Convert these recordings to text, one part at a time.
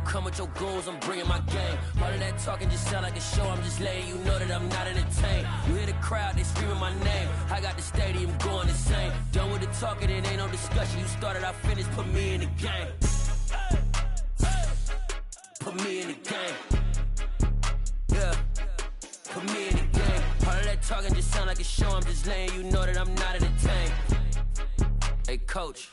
come with your goons, I'm bringing my game. All of that talking just sound like a show, I'm just letting you know that I'm not entertained. You hear the crowd, they screaming my name. I got the stadium going insane. Done with the talking, it ain't no discussion. You started, I finished, put me in the game. Put me in the game. Yeah, put me in the game. All of that talking just sound like a show, I'm just letting you know that I'm not entertained. Hey, coach,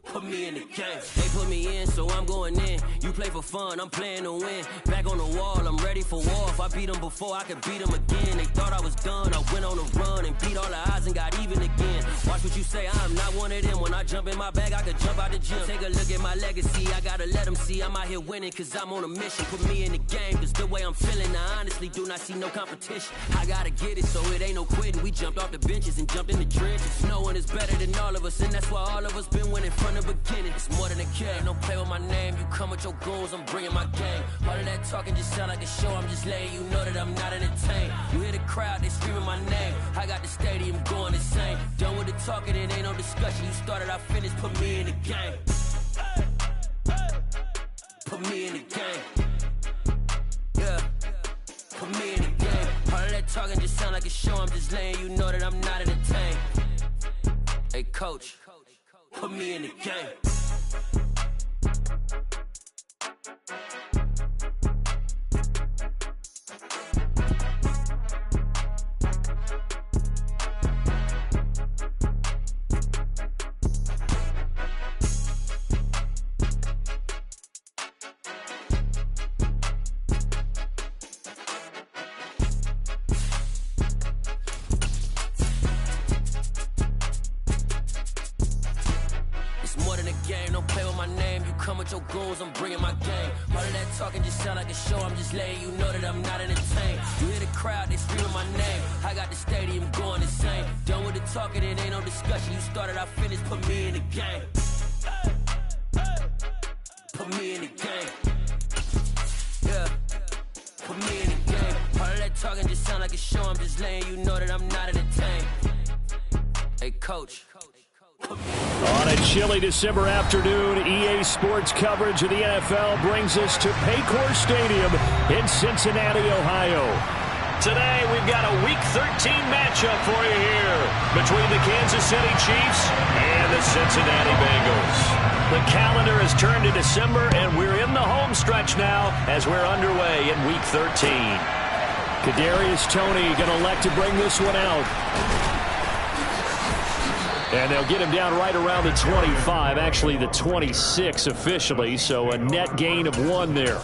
put me in the game. They put me in, so I'm going in. You play for fun, I'm playing to win. Back on the wall, I'm ready for war. If I beat them before, I could beat them again. They thought I was done, I went on a run and beat all the odds and got even again. Watch what you say, I'm not one of them. When I jump in my bag, I could jump out the gym. Take a look at my legacy, I gotta let them see I'm out here winning, cause I'm on a mission. Put me in the game, cause the way I'm feeling, I honestly do not see no competition. I gotta get it, so it ain't no quitting. We jumped off the benches and jumped in the trenches. No one is better than all of us, and that's why all of us been winning from the beginning. It's more than a game, don't play with my name. You come with your goons, I'm bringing my game. All of that talking just sound like a show, I'm just letting you know that I'm not entertained. You hear the crowd, they screaming my name. I got the stadium going insane. Done with the talking, it ain't no discussion. You started, I finished, put me in the game. Put me in the game. Yeah, put me in the game. All of that talking just sound like a show, I'm just letting you know that I'm not entertained. Hey, coach, put me in the game. Your goons, I'm bringing my game. All of that talking just sound like a show, I'm just letting you know that I'm not entertained. You hear the crowd, they screaming my name. I got the stadium going insane. Done with the talking, it ain't no discussion. You started, I finished, put me in the game. Put me in the game. Yeah, put me in the game. All of that talking just sound like a show, I'm just letting you know that I'm not entertained. Hey, coach. On a chilly December afternoon, EA Sports coverage of the NFL brings us to Paycor Stadium in Cincinnati, Ohio. Today, we've got a Week 13 matchup for you here between the Kansas City Chiefs and the Cincinnati Bengals. The calendar has turned to December, and we're in the home stretch now as we're underway in Week 13. Kadarius Toney going to elect to bring this one out. And they'll get him down right around the 25, actually the 26 officially, so a net gain of 1 there.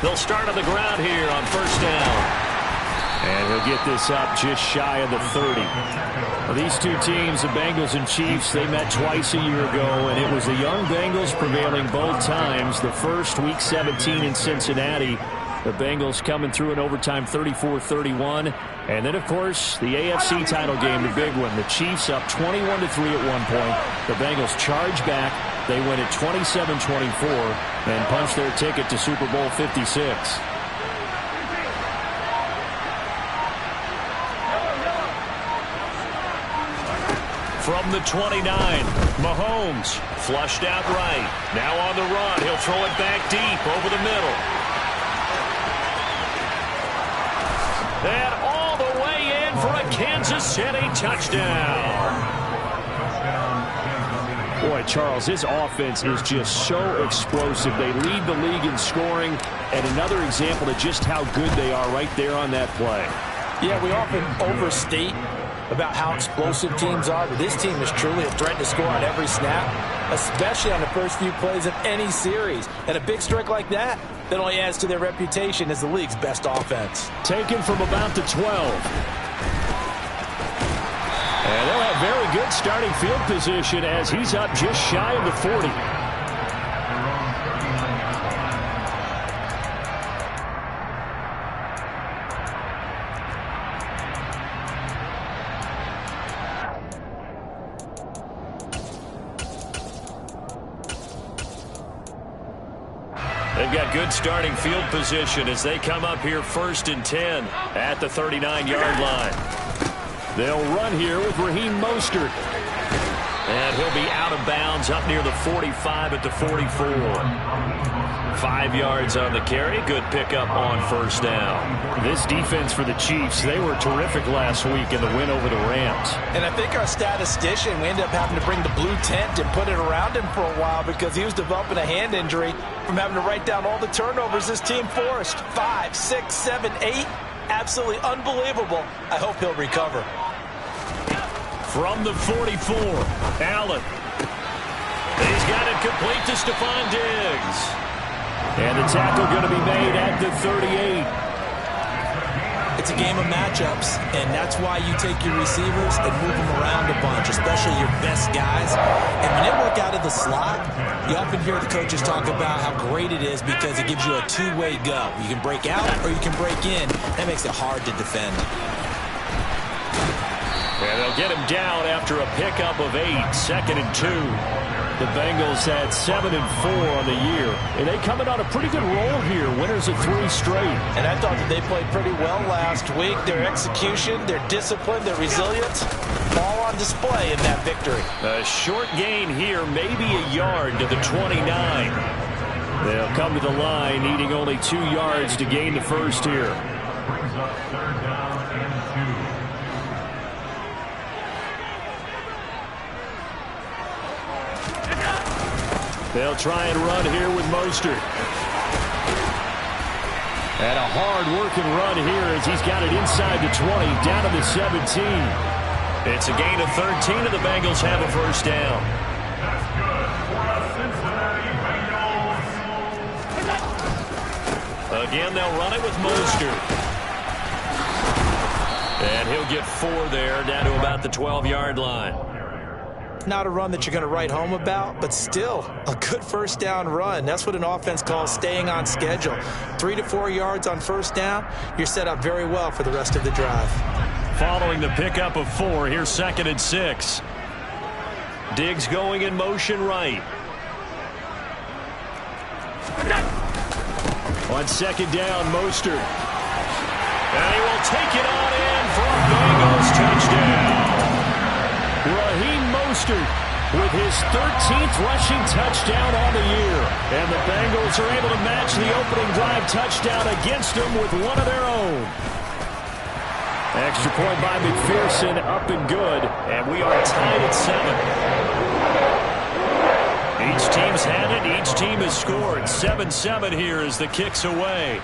They'll start on the ground here on first down. And he'll get this up just shy of the 30. Well, these two teams, the Bengals and Chiefs, they met twice a year ago, and it was the young Bengals prevailing both times. The first, Week 17 in Cincinnati. The Bengals coming through in overtime 34-31. And then, of course, the AFC title game, the big one. The Chiefs up 21-3 at one point. The Bengals charge back. They win at 27-24 and punch their ticket to Super Bowl 56. From the 29, Mahomes flushed out right. Now on the run. He'll throw it back deep over the middle. And all the way in for a Kansas City touchdown. Boy, Charles, this offense is just so explosive. They lead the league in scoring, and another example of just how good they are right there on that play. Yeah, we often overstate about how explosive teams are, but this team is truly a threat to score on every snap, especially on the first few plays of any series. And a big strike like that only adds to their reputation as the league's best offense. Taken from about the 12. And they'll have very good starting field position as he's up just shy of the 40. They've got good starting field position as they come up here 1st and 10 at the 39-yard line. They'll run here with Raheem Mostert. And he'll be out of bounds up near the 45 at the 44. 5 yards on the carry. Good pickup on 1st down. This defense for the Chiefs, they were terrific last week in the win over the Rams. And I think our statistician, we ended up having to bring the blue tent and put it around him for a while because he was developing a hand injury from having to write down all the turnovers this team forced. 5, 6, 7, 8. Absolutely unbelievable. I hope he'll recover. From the 44, Allen. He's got it complete to Stephon Diggs. And the tackle going to be made at the 38. It's a game of matchups, and that's why you take your receivers and move them around a bunch, especially your best guys. And when they work out of the slot, you often hear the coaches talk about how great it is because it gives you a two-way go. You can break out or you can break in. That makes it hard to defend. And they'll get him down after a pickup of 8, 2nd and 2. The Bengals had 7 and 4 on the year, and they come in on a pretty good roll here, winners of 3 straight. And I thought that they played pretty well last week. Their execution, their discipline, their resilience, all on display in that victory. A short gain here, maybe a yard to the 29. They'll come to the line, needing only 2 yards to gain the first here. They'll try and run here with Mostert. And a hard-working run here as he's got it inside the 20, down to the 17. It's a gain of 13, and the Bengals have a 1st down. Again, they'll run it with Mostert. And he'll get 4 there, down to about the 12-yard line. Not a run that you're going to write home about, but still a good 1st down run. That's what an offense calls staying on schedule. 3 to 4 yards on 1st down, you're set up very well for the rest of the drive. Following the pickup of 4, here's 2nd and 6. Diggs going in motion right. On 2nd down, Mostert. And he will take it on in for a Bengals touchdown. Raheem Mostert with his 13th rushing touchdown on the year. And the Bengals are able to match the opening drive touchdown against them with one of their own. Extra point by McPherson, up and good. And we are tied at 7. Each team's had it. Each team has scored. 7-7 here as the kick's away.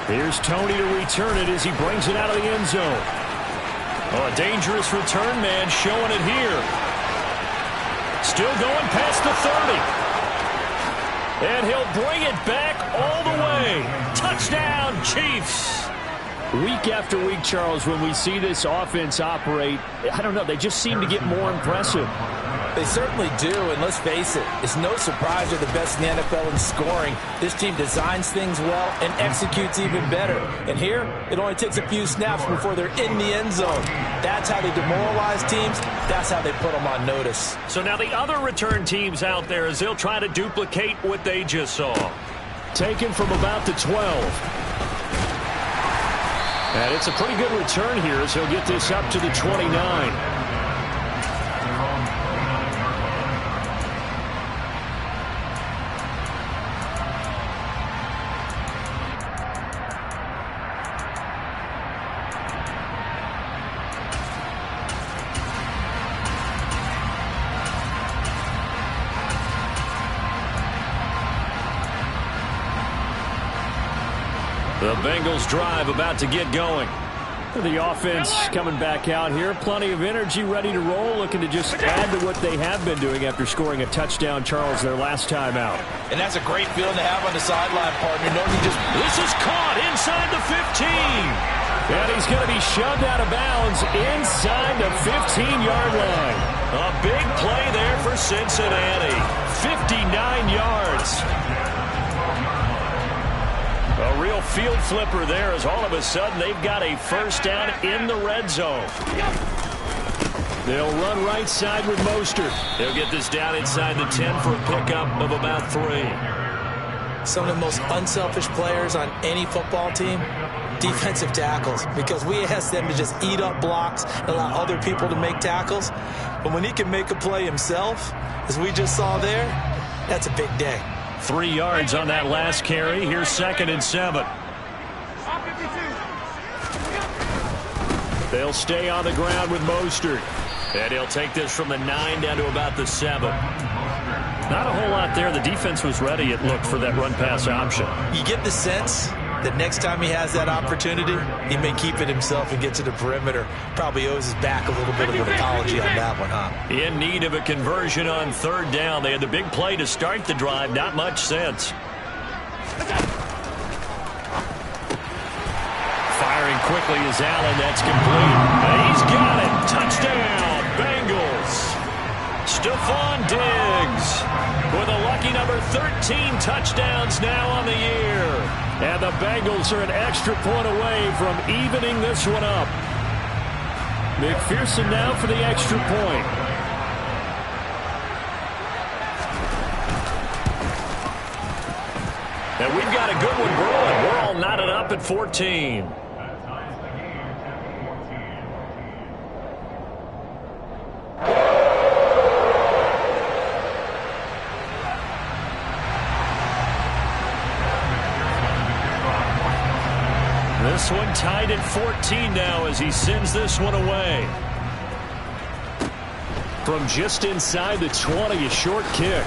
Here's Toney to return it as he brings it out of the end zone. Oh, a dangerous return man showing it here. Still going past the 30. And he'll bring it back all the way. Touchdown, Chiefs. Week after week, Charles, when we see this offense operate, I don't know, they just seem to get more impressive. They certainly do, and let's face it, it's no surprise they're the best in the NFL in scoring. This team designs things well and executes even better. And here, it only takes a few snaps before they're in the end zone. That's how they demoralize teams. That's how they put them on notice. So now the other return teams out there as they'll try to duplicate what they just saw. Taken from about the 12. And it's a pretty good return here as he'll get this up to the 29. The Bengals drive about to get going. The offense coming back out here. Plenty of energy, ready to roll, looking to just add to what they have been doing after scoring a touchdown, Charles, their last time out. And that's a great feeling to have on the sideline, partner. This is caught inside the 15. And he's going to be shoved out of bounds inside the 15-yard line. A big play there for Cincinnati. 59 yards. A real field flipper there as all of a sudden they've got a first down in the red zone. They'll run right side with Mostert. They'll get this down inside the 10 for a pickup of about 3. Some of the most unselfish players on any football team, defensive tackles, because we ask them to just eat up blocks and allow other people to make tackles. But when he can make a play himself, as we just saw there, that's a big day. 3 yards on that last carry. Here's 2nd and 7. They'll stay on the ground with Mostert. And he'll take this from the 9 down to about the 7. Not a whole lot there. The defense was ready, it looked, for that run-pass option. You get the sense that next time he has that opportunity, he may keep it himself and get to the perimeter. Probably owes his back a little bit of an apology on that one, huh? In need of a conversion on 3rd down. They had the big play to start the drive. Not much sense. Firing quickly is Allen. That's complete. He's got it. Touchdown, Bengals. Stephon Diggs with a lucky number 13 touchdowns now on the year. And the Bengals are an extra point away from evening this one up. McPherson now for the extra point. And we've got a good one brewing. We're all knotted up at 14. This one tied at 14 now as he sends this one away. From just inside the 20, a short kick.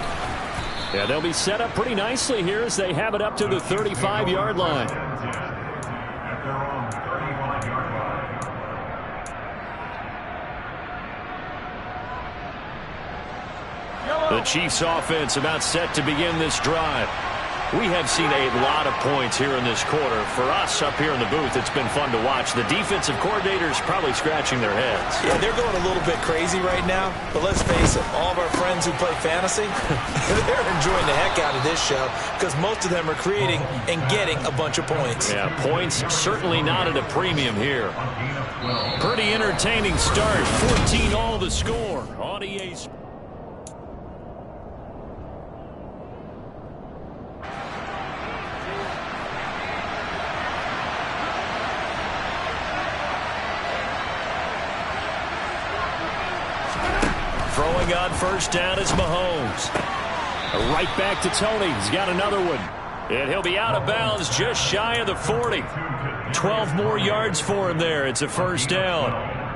Yeah, they'll be set up pretty nicely here as they have it up to the 35-yard line. The Chiefs offense about set to begin this drive. We have seen a lot of points here in this quarter. For us up here in the booth, it's been fun to watch. The defensive coordinators probably scratching their heads. Yeah, they're going a little bit crazy right now. But let's face it, all of our friends who play fantasy, they're enjoying the heck out of this show because most of them are creating and getting a bunch of points. Yeah, points certainly not at a premium here. Pretty entertaining start. 14 all the score on EA Sports. Throwing on first down is Mahomes. Right back to Tony. He's got another one. And he'll be out of bounds just shy of the 40. 12 more yards for him there. It's a first down.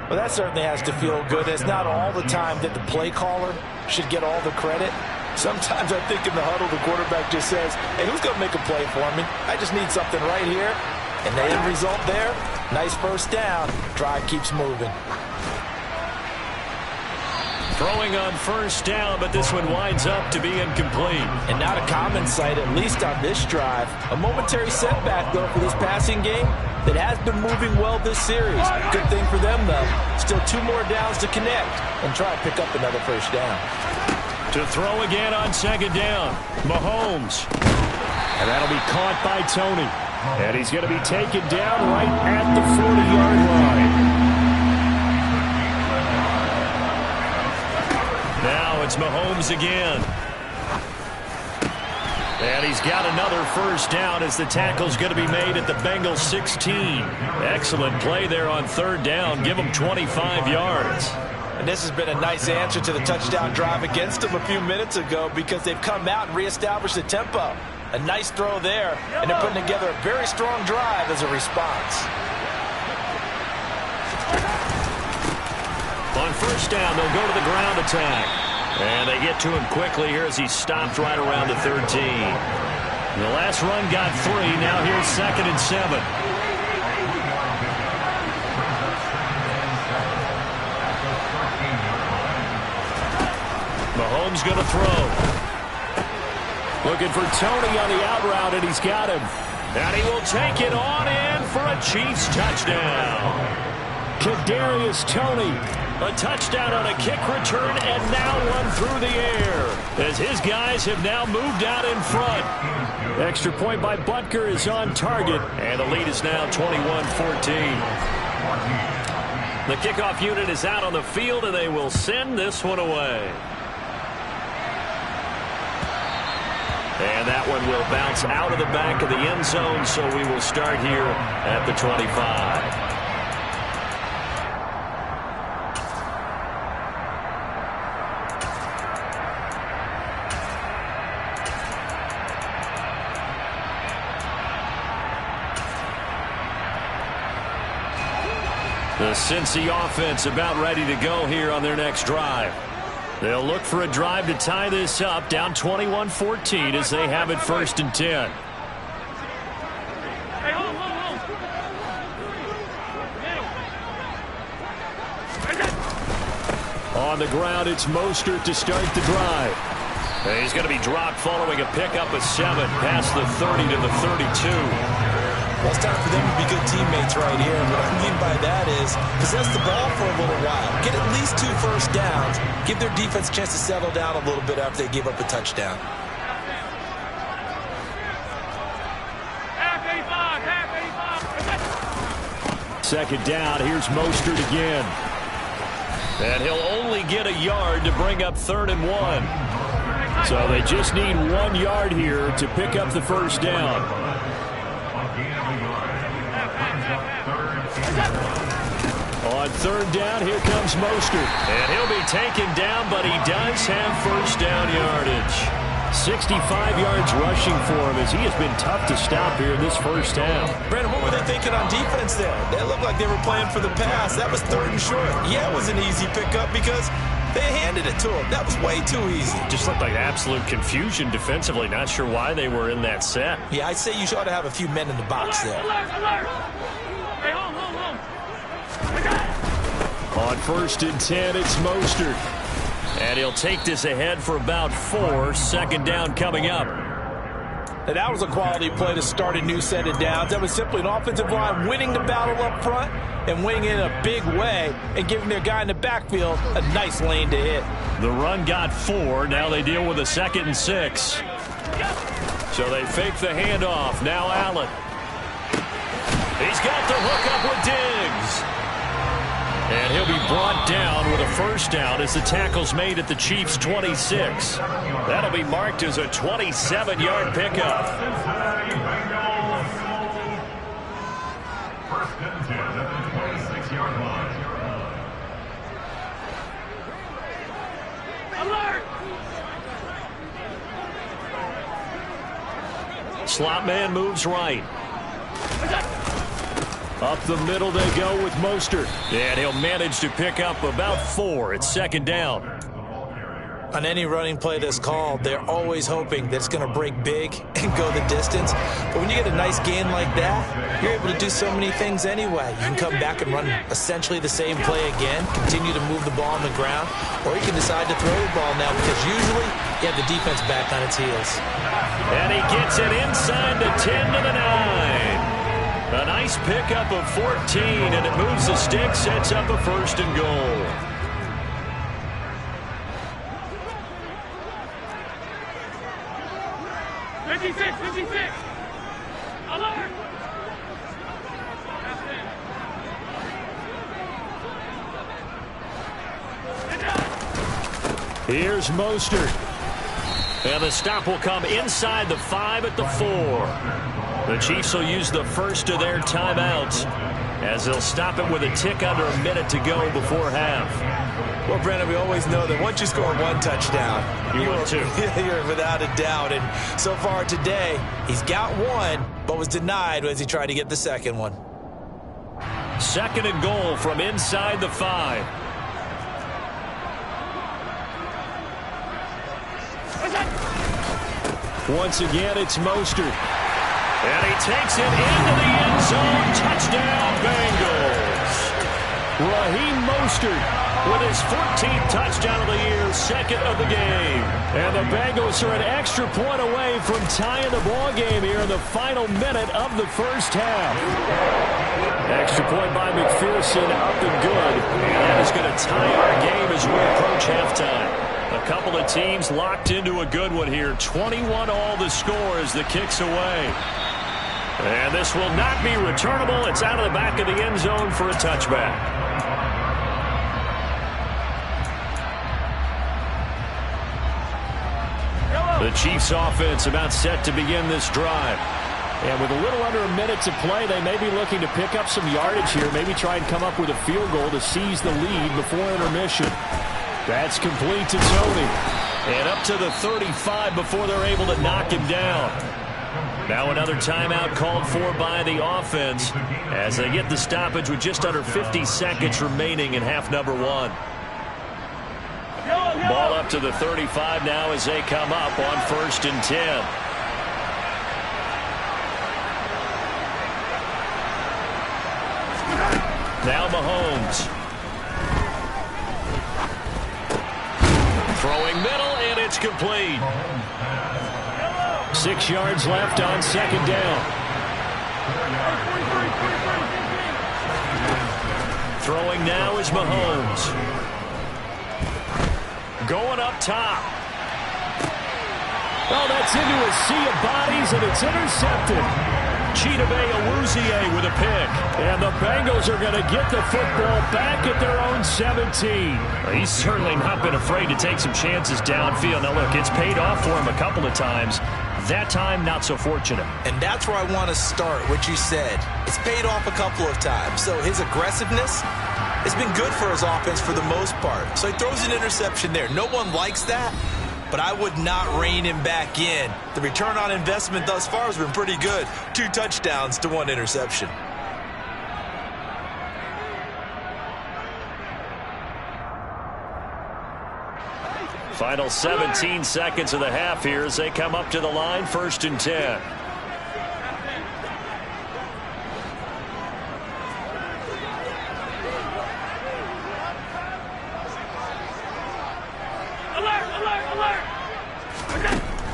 Well, that certainly has to feel good. It's not all the time that the play caller should get all the credit. Sometimes I think in the huddle, the quarterback just says, hey, who's going to make a play for me? I just need something right here. And the end result there, nice first down. Drive keeps moving. Throwing on first down, but this one winds up to be incomplete. And not a common sight, at least on this drive. A momentary setback, though, for this passing game that has been moving well this series. Good thing for them, though. Still 2 more downs to connect and try to pick up another first down. To throw again on second down, Mahomes. And that'll be caught by Tony. And he's going to be taken down right at the 40-yard line. Now it's Mahomes again. And he's got another first down as the tackle's going to be made at the Bengals 16. Excellent play there on third down. Give them 25 yards. And this has been a nice answer to the touchdown drive against them a few minutes ago because they've come out and reestablished the tempo. A nice throw there, and they're putting together a very strong drive as a response. On first down, they'll go to the ground attack. And they get to him quickly here as he stopped right around the 13. The last run got 3. Now here's 2nd and 7. Mahomes going to throw. Looking for Tony on the out route, and he's got him. And he will take it on in for a Chiefs touchdown. Kadarius Toney. A touchdown on a kick return, and now one through the air, as his guys have now moved out in front. Extra point by Butker is on target, and the lead is now 21-14. The kickoff unit is out on the field, and they will send this one away. And that one will bounce out of the back of the end zone, so we will start here at the 25. The Cincy offense about ready to go here on their next drive. They'll look for a drive to tie this up, down 21-14 as they have it 1st and 10. On the ground, it's Mostert to start the drive. And he's going to be dropped following a pickup of 7 past the 30 to the 32. Well, it's time for them to be good teammates right here. What I mean by that is possess the ball for a little while. Get at least 2 first downs. Give their defense a chance to settle down a little bit after they give up a touchdown. Second down, here's Mostert again. And he'll only get a yard to bring up 3rd and 1. So they just need 1 yard here to pick up the first down. On 3rd down, here comes Mostert. And he'll be taken down, but he does have first down yardage. 65 yards rushing for him as he has been tough to stop here in this first half. Brandon, what were they thinking on defense there? They looked like they were playing for the pass. That was 3rd and short. Yeah, it was an easy pickup because they handed it to him. That was way too easy. Just looked like absolute confusion defensively. Not sure why they were in that set. Yeah, I'd say you ought to have a few men in the box there. On 1st and 10, it's Mostert. And he'll take this ahead for about 4. Second down coming up. Now, that was a quality play to start a new set of downs. That was simply an offensive line winning the battle up front and winning it in a big way and giving their guy in the backfield a nice lane to hit. The run got 4. Now they deal with a 2nd and 6. So they fake the handoff. Now Allen. He's got the hook up with Diggs. And he'll be brought down with a first down as the tackle's made at the Chiefs' 26. That'll be marked as a 27-yard pickup. Slot man moves right. Up the middle they go with Mostert. And he'll manage to pick up about 4. It's 2nd down. On any running play that's called, they're always hoping that it's going to break big and go the distance. But when you get a nice gain like that, you're able to do so many things anyway. You can come back and run essentially the same play again, continue to move the ball on the ground, or you can decide to throw the ball now because usually you have the defense back on its heels. And he gets it inside the 10 to the 9. A nice pickup of 14, and it moves the stick, sets up a 1st and goal. Here's Mostert. And the stop will come inside the 5 at the 4. The Chiefs will use the first of their timeouts as they'll stop it with a tick under a minute to go before half. Well, Brandon, we always know that once you score 1 touchdown, you're without a doubt. And so far today, he's got 1, but was denied as he tried to get the 2nd one. 2nd and goal from inside the 5. Once again, it's Mostert. And he takes it into the end zone. Touchdown, Bengals. Raheem Mostert with his 14th touchdown of the year, second of the game. And the Bengals are an extra point away from tying the ball game here in the final minute of the first half. Extra point by McPherson, up and good. And that is going to tie our game as we approach halftime. A couple of teams locked into a good one here. 21 all the score as the kick's away. And this will not be returnable. It's out of the back of the end zone for a touchback. The Chiefs offense about set to begin this drive. And with a little under a minute to play, they may be looking to pick up some yardage here, maybe try and come up with a field goal to seize the lead before intermission. That's complete to Tony. And up to the 35 before they're able to knock him down. Now another timeout called for by the offense as they get the stoppage with just under 50 seconds remaining in half number one. Ball up to the 35 now as they come up on 1st and 10. Now Mahomes. Throwing middle, and it's complete. 6 yards left on 2nd down. Throwing now is Mahomes. Going up top. Oh, that's into a sea of bodies, and it's intercepted. Chidobe Awuzie with a pick. And the Bengals are going to get the football back at their own 17. He's certainly not been afraid to take some chances downfield. Now, look, it's paid off for him a couple of times. That time, not so fortunate. And that's where I want to start, what you said. It's paid off a couple of times. So his aggressiveness has been good for his offense for the most part. So he throws an interception there. No one likes that, but I would not rein him back in. The return on investment thus far has been pretty good. 2 touchdowns to 1 interception. Final 17 seconds of the half here as they come up to the line, 1st and 10.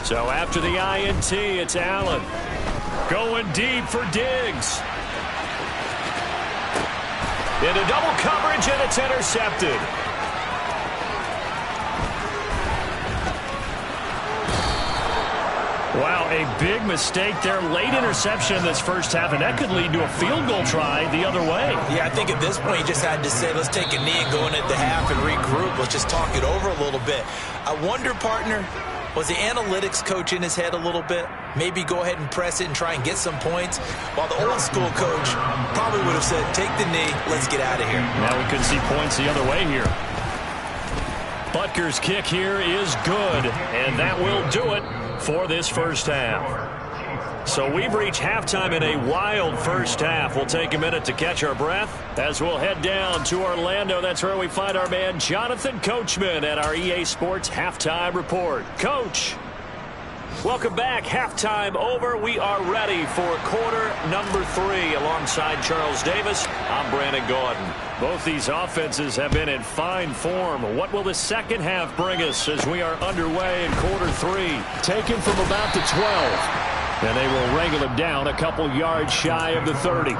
So after the INT, it's Allen. Going deep for Diggs. Into double coverage, and it's intercepted. Wow, a big mistake there. Late interception in this first half, and that could lead to a field goal try the other way. Yeah, I think at this point you just had to say, let's take a knee and go in at the half and regroup. Let's just talk it over a little bit. I wonder, partner, was the analytics coach in his head a little bit? Maybe go ahead and press it and try and get some points? While the old school coach probably would have said, take the knee, let's get out of here. Now we could see points the other way here. Butker's kick here is good, and that will do it for this first half. So we've reached halftime in a wild first half. We'll take a minute to catch our breath as we'll head down to Orlando. That's where we find our man Jonathan Coachman at our EA Sports Halftime Report. Coach, welcome back. Halftime over. We are ready for quarter number 3 alongside Charles Davis. I'm Brandon Gaudin. Both these offenses have been in fine form. What will the second half bring us as we are underway in quarter 3? Taken from about the 12. And they will wrangle him down a couple yards shy of the 30.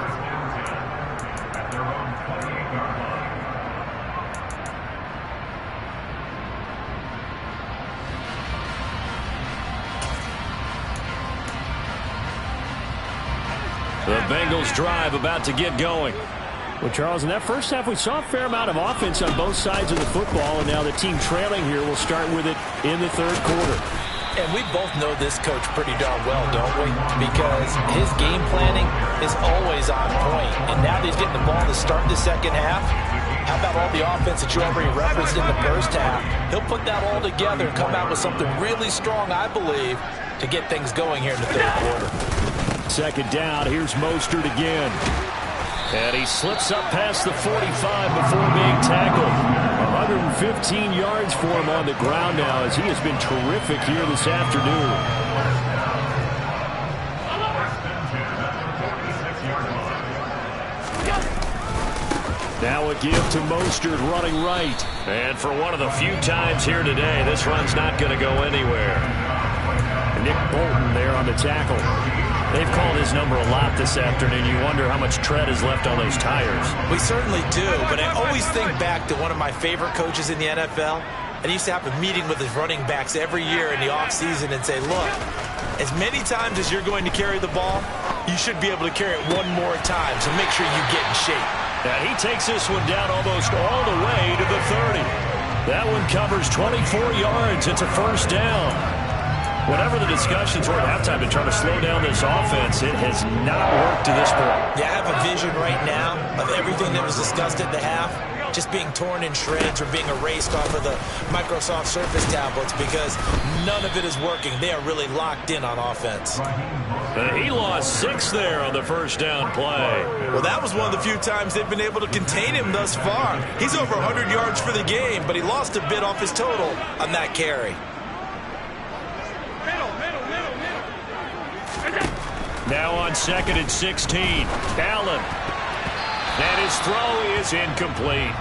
The Bengals drive about to get going. Well, Charles, in that first half, we saw a fair amount of offense on both sides of the football, and now the team trailing here will start with it in the third quarter. And we both know this coach pretty darn well, don't we? Because his game planning is always on point. And now that he's getting the ball to start the second half, how about all the offense that you already referenced in the first half? He'll put that all together and come out with something really strong, I believe, to get things going here in the third quarter. Second down, here's Mostert again. And he slips up past the 45 before being tackled. 115 yards for him on the ground now as he has been terrific here this afternoon. Now a give to Mostert running right. And for one of the few times here today, this run's not going to go anywhere. Nick Bolton there on the tackle. They've called his number a lot this afternoon. You wonder how much tread is left on those tires. We certainly do, but I always think back to one of my favorite coaches in the NFL. And he used to have a meeting with his running backs every year in the offseason and say, look, as many times as you're going to carry the ball, you should be able to carry it one more time, so make sure you get in shape. Now he takes this one down almost all the way to the 30. That one covers 24 yards. It's a first down. Whatever the discussions were at halftime to try to slow down this offense, it has not worked to this point. Yeah, I have a vision right now of everything that was discussed at the half just being torn in shreds or being erased off of the Microsoft Surface tablets because none of it is working. They are really locked in on offense. He lost 6 there on the first down play. Well, that was one of the few times they've been able to contain him thus far. He's over 100 yards for the game, but he lost a bit off his total on that carry. Now on 2nd and 16, Allen. And his throw is incomplete.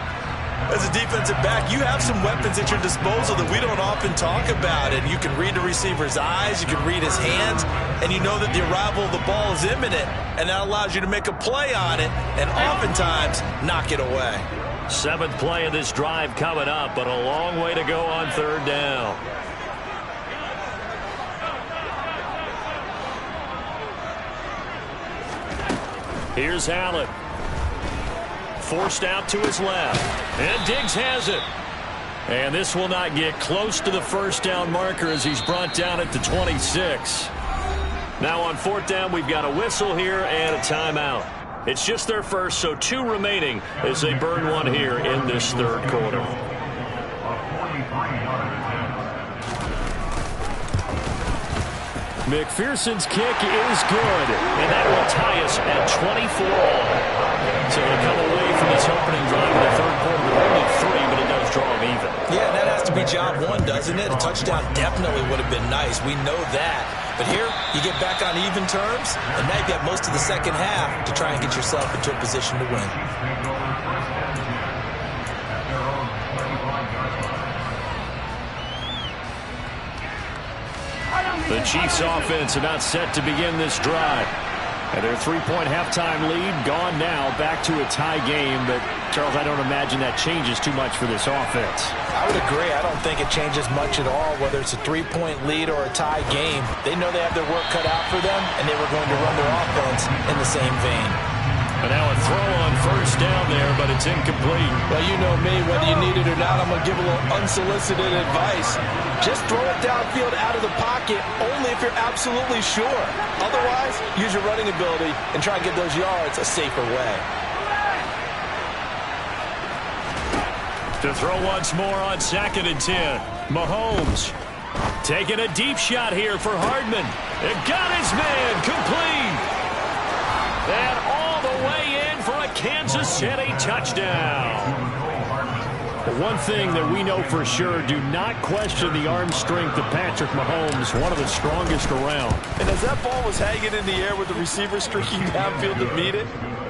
As a defensive back, you have some weapons at your disposal that we don't often talk about. And you can read the receiver's eyes, you can read his hands, and you know that the arrival of the ball is imminent. And that allows you to make a play on it and oftentimes knock it away. 7th play of this drive coming up, but a long way to go on 3rd down. Here's Allen. Forced out to his left. And Diggs has it. And this will not get close to the first down marker as he's brought down at the 26. Now on 4th down, we've got a whistle here and a timeout. It's just their first, so 2 remaining as they burn one here in this 3rd quarter. McPherson's kick is good, and that will tie us at 24 all. So they come away from this opening drive in the 3rd quarter with only 3, but it does draw them even. Yeah, that has to be job 1, doesn't it? A touchdown definitely would have been nice. We know that. But here, you get back on even terms, and now you've got most of the second half to try and get yourself into a position to win. The Chiefs offense about set to begin this drive. And their 3-point halftime lead gone now, back to a tie game. But, Charles, I don't imagine that changes too much for this offense. I would agree. I don't think it changes much at all, whether it's a 3-point lead or a tie game. They know they have their work cut out for them, and they were going to run their offense in the same vein. And now a throw on first down there, but it's incomplete. Well, you know me, whether you need it or not, I'm going to give a little unsolicited advice. Just throw it downfield out of the pocket only if you're absolutely sure. Otherwise, use your running ability and try and get those yards a safer way. To throw once more on 2nd and 10. Mahomes taking a deep shot here for Hardman. It got his man complete. And all the way in for a Kansas City touchdown. One thing that we know for sure, do not question the arm strength of Patrick Mahomes, one of the strongest around. And as that ball was hanging in the air with the receiver streaking downfield to meet it,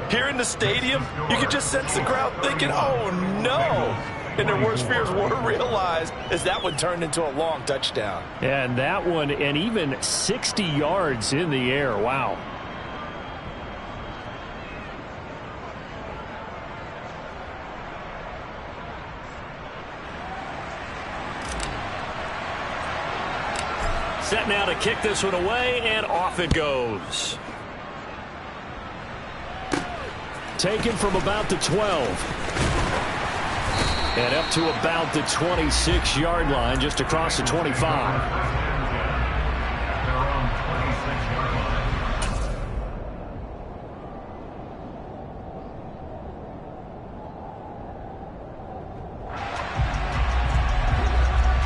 here in the stadium, you could just sense the crowd thinking, oh no! And their worst fears were realized as that one turned into a long touchdown. And that one, and even 60 yards in the air, wow. Set now to kick this one away, and off it goes. Taken from about the 12. And up to about the 26-yard line, just across the 25.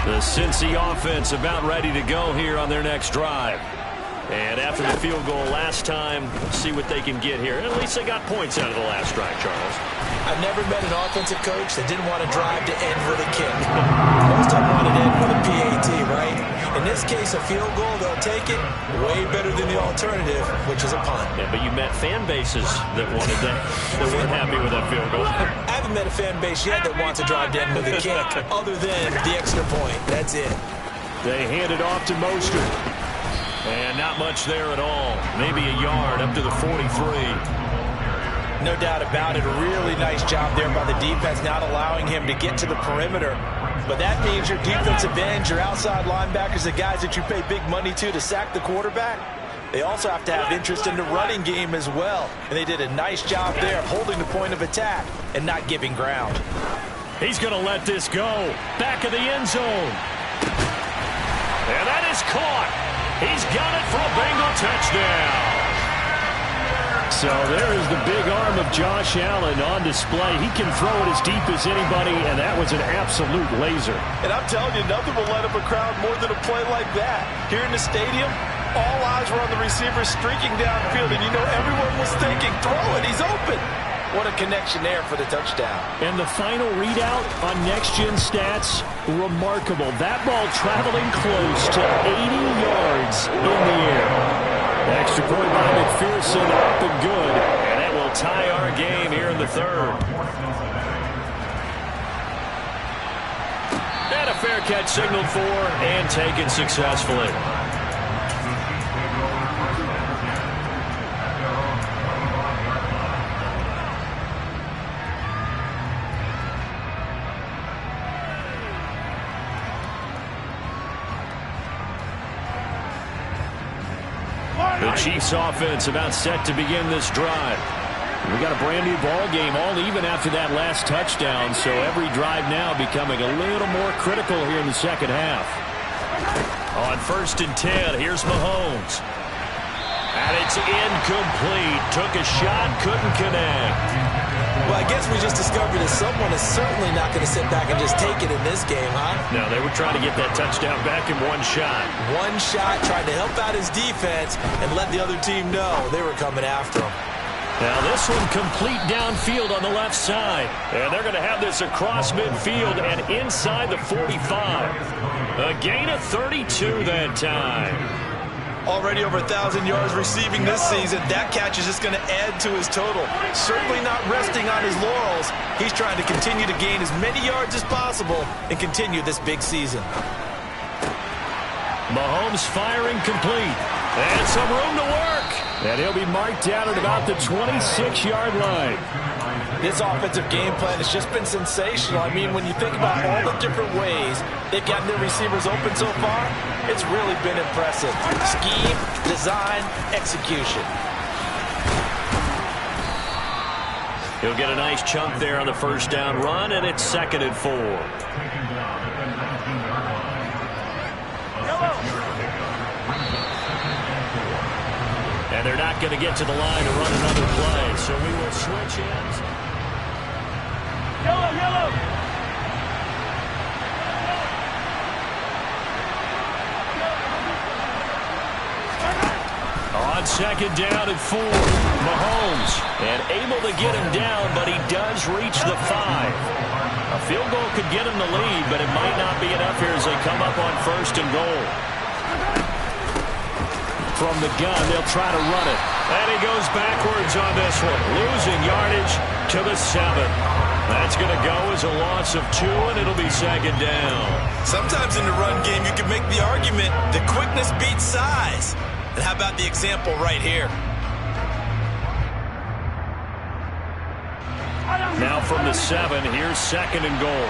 The Cincy offense about ready to go here on their next drive. And after the field goal last time, see what they can get here. At least they got points out of the last drive, Charles. I've never met an offensive coach that didn't want to drive to end with a kick. Most of them wanted to end with a PAT, right? In this case, a field goal, they'll take it way better than the alternative, which is a punt. Yeah, but you met fan bases that wanted that, that weren't happy with that field goal. I haven't met a fan base yet that wants to drive to end with a kick, other than the extra point. That's it. They hand it off to Mostert. And not much there at all. Maybe a yard up to the 43. No doubt about it. A really nice job there by the defense, not allowing him to get to the perimeter. But that means your defensive ends, your outside linebackers, the guys that you pay big money to sack the quarterback, they also have to have interest in the running game as well. And they did a nice job there of holding the point of attack and not giving ground. He's going to let this go. Back of the end zone. And that is caught. He's got it for a Bengal touchdown. So there is the big arm of Josh Allen on display. He can throw it as deep as anybody, and that was an absolute laser. And I'm telling you, nothing will light up a crowd more than a play like that. Here in the stadium, all eyes were on the receiver streaking downfield, and you know everyone was thinking, throw it, he's open. What a connection there for the touchdown. And the final readout on Next Gen Stats, remarkable. That ball traveling close to 80 yards in the air. Extra point by McPherson, up and good. And it will tie our game here in the third. And a fair catch signaled for and taken successfully. The Chiefs offense about set to begin this drive. We got a brand new ball game, all even after that last touchdown, so every drive now becoming a little more critical here in the second half. On 1st and 10, here's Mahomes. And it's incomplete. Took a shot, couldn't connect. Well, I guess we just discovered that someone is certainly not going to sit back and just take it in this game, huh? No, they were trying to get that touchdown back in one shot. One shot, trying to help out his defense and let the other team know they were coming after him. Now this one complete downfield on the left side. And they're going to have this across midfield and inside the 45. A gain of 32 that time. Already over 1,000 yards receiving this season. That catch is just going to add to his total. Certainly not resting on his laurels. He's trying to continue to gain as many yards as possible and continue this big season. Mahomes firing complete. And some room to work. And he'll be marked down at about the 26-yard line. This offensive game plan has just been sensational. I mean, when you think about all the different ways they've gotten their receivers open so far, it's really been impressive. Scheme, design, execution. He'll get a nice chunk there on the first down run, and it's 2nd and 4. And they're not going to get to the line to run another play, so we will switch ends. Yellow. On 2nd down and 4, Mahomes, and able to get him down, but he does reach the 5. A field goal could get him the lead, but it might not be enough here as they come up on 1st and goal. From the gun, they'll try to run it. And he goes backwards on this one, losing yardage to the 7. That's going to go as a loss of 2, and it'll be 2nd down. Sometimes in the run game, you can make the argument that quickness beats size. And how about the example right here? Now from the 7, here's 2nd and goal.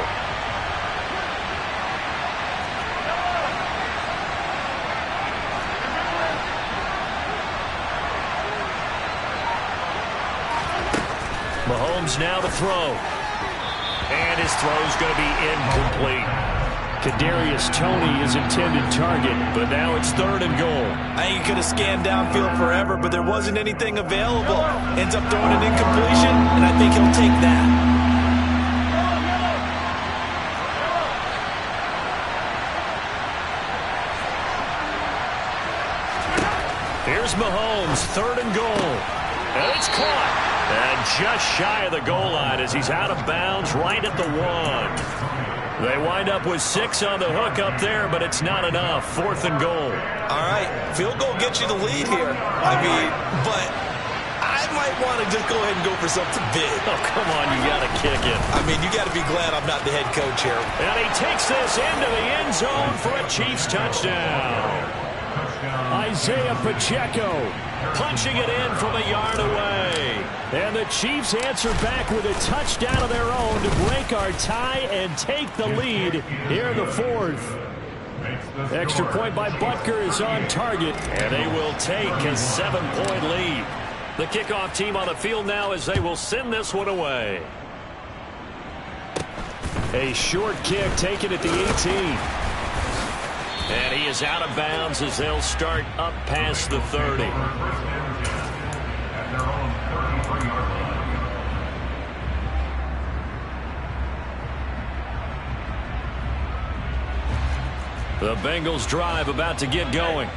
Mahomes now to throw. And his throw's going to be incomplete. Kadarius Toney is intended target, but now it's 3rd and goal. I think he could have scanned downfield forever, but there wasn't anything available. Ends up throwing an incompletion, and I think he'll take that. Here's Mahomes, 3rd and goal. And it's caught. And just shy of the goal line as he's out of bounds right at the 1. They wind up with 6 on the hook up there, but it's not enough. 4th and goal. All right, field goal gets you the lead here. I mean, but I might want to just go ahead and go for something big. Oh, come on, you got to kick it. I mean, you got to be glad I'm not the head coach here. And he takes this into the end zone for a Chiefs touchdown. Isaiah Pacheco Punching it in from a yard away. And the Chiefs answer back with a touchdown of their own to break our tie and take the lead here in the 4th. Extra point by Butker is on target. And they will take a 7-point lead. The kickoff team on the field now as they will send this one away. A short kick taken at the 18. And he is out of bounds as they'll start up past the 30. The Bengals drive about to get going.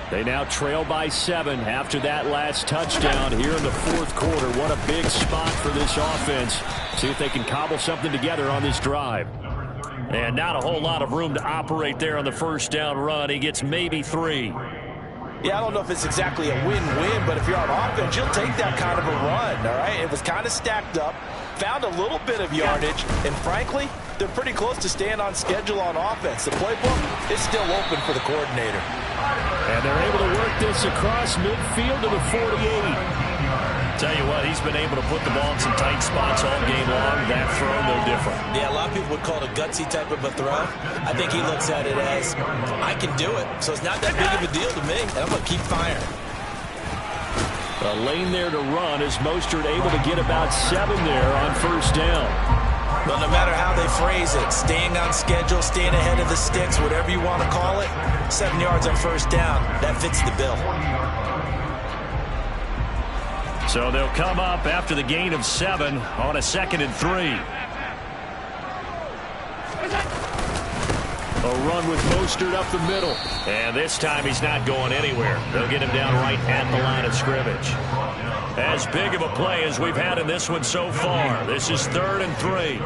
They now trail by 7 after that last touchdown here in the 4th quarter. What a big spot for this offense. See if they can cobble something together on this drive. And not a whole lot of room to operate there on the first down run. He gets maybe 3. Yeah, I don't know if it's exactly a win-win, but if you're on offense, you'll take that kind of a run, all right? It was kind of stacked up, found a little bit of yardage, and frankly, they're pretty close to staying on schedule on offense. The playbook is still open for the coordinator. And they're able to work this across midfield to the 48. Tell you what, he's been able to put the ball in some tight spots all game long. That throw, no different. Yeah, a lot of people would call it a gutsy type of a throw. I think he looks at it as, I can do it, so it's not that big of a deal to me, and I'm going to keep firing. A lane there to run as Mostert able to get about 7 there on first down. Well, no matter how they phrase it, staying on schedule, staying ahead of the sticks, whatever you want to call it, 7 yards on first down, that fits the bill. So they'll come up after the gain of 7 on a 2nd and 3. A run with Mostert up the middle. And this time he's not going anywhere. They'll get him down right at the line of scrimmage. As big of a play as we've had in this one so far. This is 3rd and 3.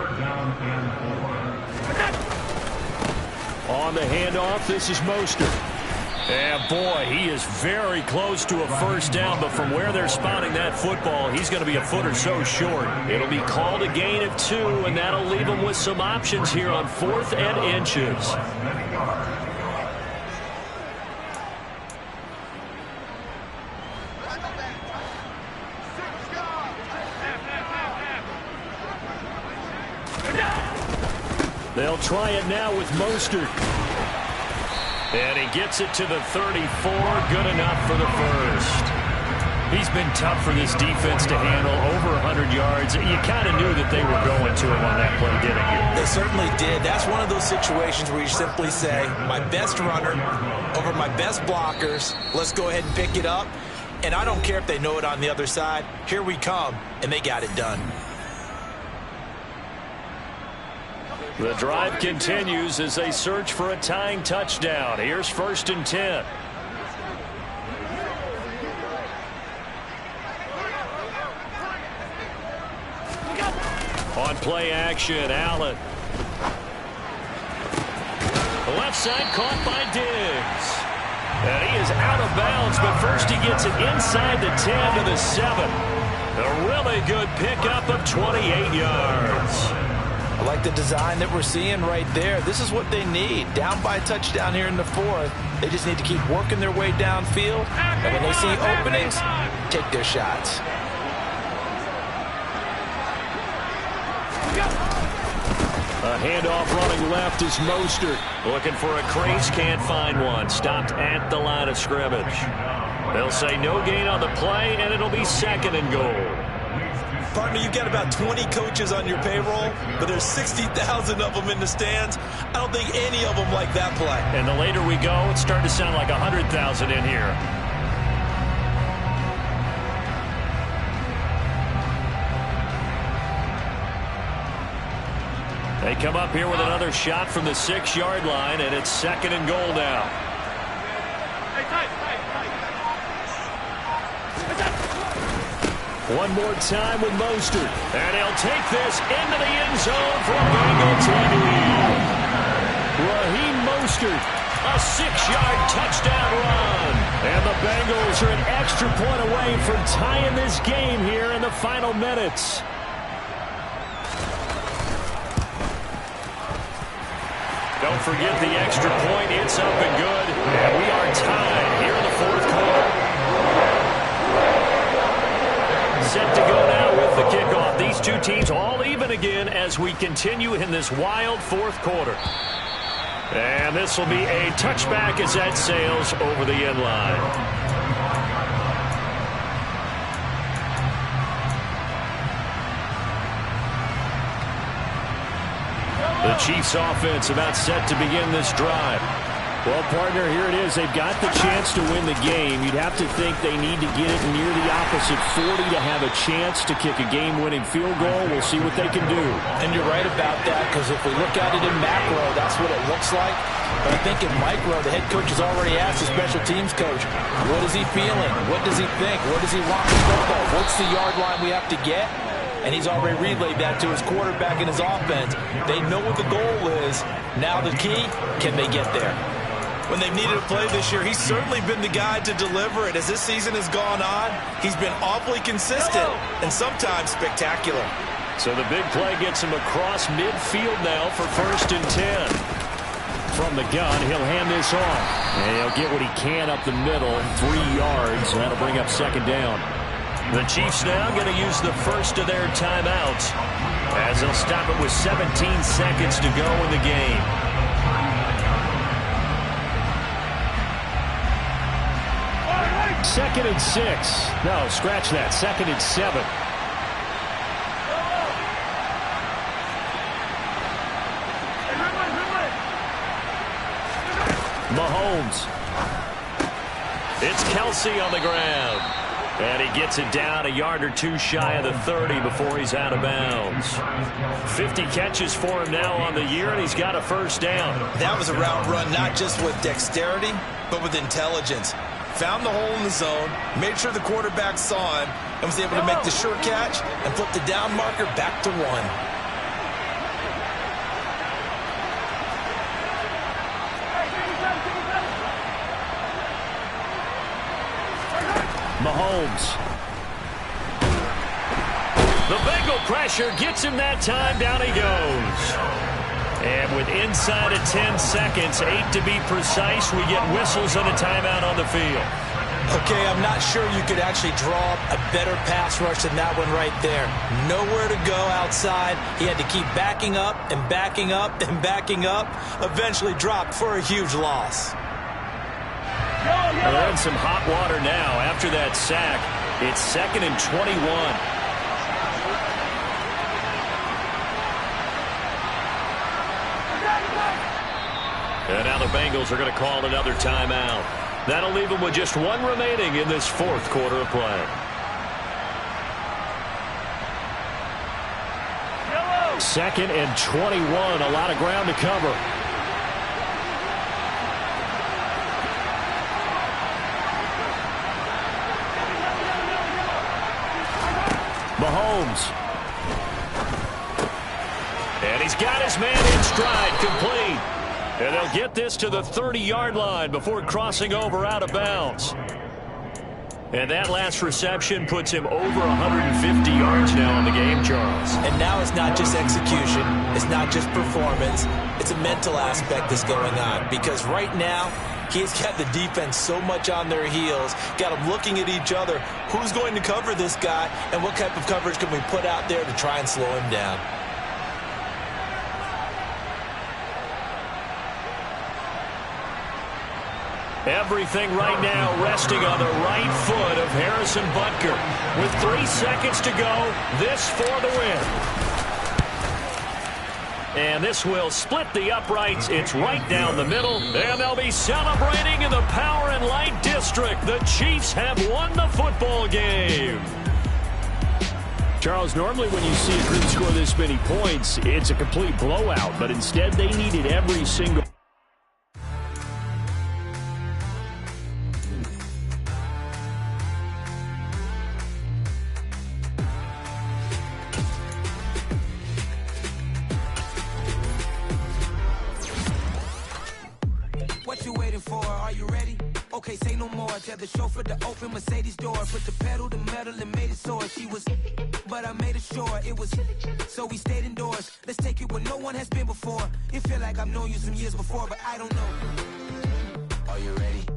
On the handoff, this is Mostert. And boy, he is very close to a first down, but from where they're spotting that football, he's going to be a foot or so short. It'll be called a gain of 2, and that'll leave him with some options here on 4th and inches. They'll try it now with Mostert. And he gets it to the 34. Good enough for the first. He's been tough for this defense to handle. Over 100 yards. You kind of knew that they were going to him on that play, didn't you? They certainly did. That's one of those situations where you simply say, my best runner over my best blockers. Let's go ahead and pick it up. And I don't care if they know it on the other side. Here we come. And they got it done. The drive continues as they search for a tying touchdown. Here's 1st and 10. On play action, Allen. Left side caught by Diggs. And he is out of bounds, but first he gets it inside the 10 to the 7. A really good pickup of 28 yards. I like the design that we're seeing right there. This is what they need. Down by a touchdown here in the 4th. They just need to keep working their way downfield. And when they see openings, take their shots. A handoff running left is Mostert. Looking for a crease, can't find one. Stopped at the line of scrimmage. They'll say no gain on the play, and it'll be 2nd and goal. Partner, you've got about 20 coaches on your payroll, but there's 60,000 of them in the stands. I don't think any of them like that play. And the later we go, it's starting to sound like 100,000 in here. They come up here with another shot from the 6-yard line, and it's 2nd and goal now. One more time with Mostert. And he'll take this into the end zone for a Bengal TD. Raheem Mostert, a 6-yard touchdown run. And the Bengals are an extra point away from tying this game here in the final minutes. Don't forget the extra point. It's up and good. And we are tied here in the fourth quarter. Set to go now with the kickoff. These two teams all even again as we continue in this wild fourth quarter. And this will be a touchback as that sails over the end line. The Chiefs offense about set to begin this drive. Well, partner, here it is. They've got the chance to win the game. You'd have to think they need to get it near the opposite 40 to have a chance to kick a game-winning field goal. We'll see what they can do. And you're right about that, because if we look at it in macro, that's what it looks like. But I think in micro, the head coach has already asked the special teams coach, what is he feeling? What does he think? Where does he want the football? What's the yard line we have to get? And he's already relayed that to his quarterback and his offense. They know what the goal is. Now the key, can they get there? When they've needed a play this year, he's certainly been the guy to deliver it. As this season has gone on, he's been awfully consistent and sometimes spectacular. So the big play gets him across midfield now for 1st and 10. From the gun, he'll hand this off. And he'll get what he can up the middle, 3 yards. And that'll bring up 2nd down. The Chiefs now going to use the first of their timeouts as they'll stop it with 17 seconds to go in the game. Second and 6. No, scratch that. 2nd and 7. Mahomes. It's Kelsey on the ground. And he gets it down a yard or two shy of the 30 before he's out of bounds. 50 catches for him now on the year, and he's got a 1st down. That was a route run not just with dexterity, but with intelligence. Found the hole in the zone, made sure the quarterback saw him, and was able to make the sure catch and flip the down marker back to 1. Mahomes. The Bengal pressure gets him that time. Down he goes. And with inside of 10 seconds, 8 to be precise, we get whistles and a timeout on the field. Okay, I'm not sure you could actually draw a better pass rush than that one right there. Nowhere to go outside. He had to keep backing up and backing up and backing up. Eventually dropped for a huge loss. Well, they're in some hot water now after that sack. It's 2nd and 21. And now the Bengals are going to call another timeout. That'll leave them with just 1 remaining in this 4th quarter of play. Second and 21. A lot of ground to cover. Mahomes. And he's got his man in stride, complete. And they'll get this to the 30-yard line before crossing over out of bounds. And that last reception puts him over 150 yards now in the game, Charles. And now it's not just execution. It's not just performance. It's a mental aspect that's going on. Because right now, he's got the defense so much on their heels, got them looking at each other. Who's going to cover this guy, and what type of coverage can we put out there to try and slow him down? Everything right now resting on the right foot of Harrison Butker. With 3 seconds to go, this for the win. And this will split the uprights. It's right down the middle. And they'll be celebrating in the Power and Light District. The Chiefs have won the football game. Charles, normally when you see a group score this many points, it's a complete blowout. But instead, they needed every single before. Are you ready? Okay, say no more. Tell the chauffeur to open Mercedes door. Put the pedal to metal and made it soar. She was, but I made it sure it was. So we stayed indoors. Let's take it where no one has been before. It feel like I've known you some years before, but I don't know. Are you ready?